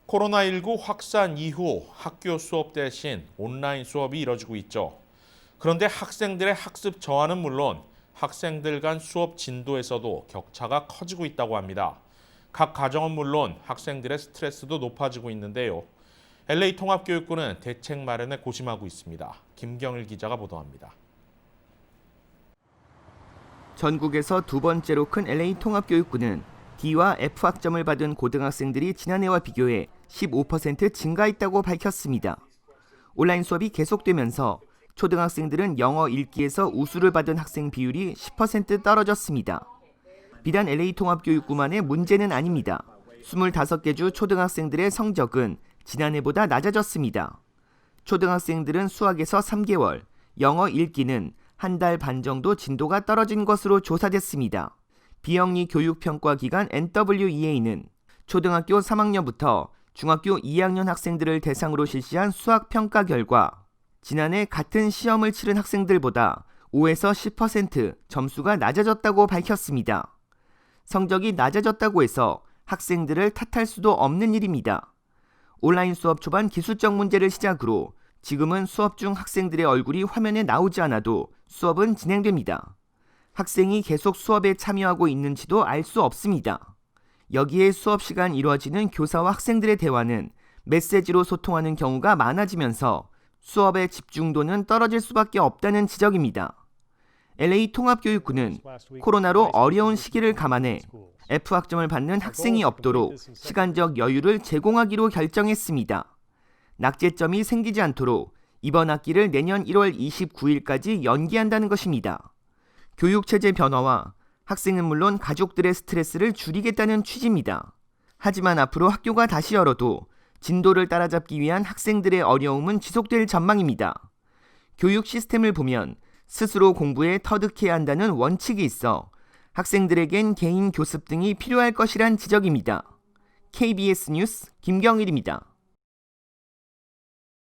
코로나19 확산 이후 학교 수업 대신 온라인 수업이 이뤄지고 있죠. 그런데 학생들의 학습 저하는 물론 학생들 간 수업 진도에서도 격차가 커지고 있다고 합니다. 각 가정은 물론 학생들의 스트레스도 높아지고 있는데요. LA 통합교육부는 대책 마련에 고심하고 있습니다. 김경일 기자가 보도합니다. 전국에서 두 번째로 큰 LA 통합교육부는 D와 F 학점을 받은 고등학생들이 지난해와 비교해 15% 증가했다고 밝혔습니다. 온라인 수업이 계속되면서 초등학생들은 영어 읽기에서 우수를 받은 학생 비율이 10% 떨어졌습니다. 비단 LA 통합교육부만의 문제는 아닙니다. 25개 주 초등학생들의 성적은 지난해보다 낮아졌습니다. 초등학생들은 수학에서 3개월, 영어 읽기는 한 달 반 정도 진도가 떨어진 것으로 조사됐습니다. 비영리 교육평가기관 NWEA는 초등학교 3학년부터 중학교 2학년 학생들을 대상으로 실시한 수학평가 결과 지난해 같은 시험을 치른 학생들보다 5에서 10% 점수가 낮아졌다고 밝혔습니다. 성적이 낮아졌다고 해서 학생들을 탓할 수도 없는 일입니다. 온라인 수업 초반 기술적 문제를 시작으로 지금은 수업 중 학생들의 얼굴이 화면에 나오지 않아도 수업은 진행됩니다. 학생이 계속 수업에 참여하고 있는지도 알 수 없습니다. 여기에 수업 시간 이루어지는 교사와 학생들의 대화는 메시지로 소통하는 경우가 많아지면서 수업의 집중도는 떨어질 수밖에 없다는 지적입니다. LA 통합교육부는 코로나로 어려운 시기를 감안해 F 학점을 받는 학생이 없도록 시간적 여유를 제공하기로 결정했습니다. 낙제점이 생기지 않도록 이번 학기를 내년 1월 29일까지 연기한다는 것입니다. 교육체제 변화와 학생은 물론 가족들의 스트레스를 줄이겠다는 취지입니다. 하지만 앞으로 학교가 다시 열어도 진도를 따라잡기 위한 학생들의 어려움은 지속될 전망입니다. 교육 시스템을 보면 스스로 공부에 터득해야 한다는 원칙이 있어 학생들에겐 개인 교습 등이 필요할 것이란 지적입니다. KBS 뉴스 김경일입니다.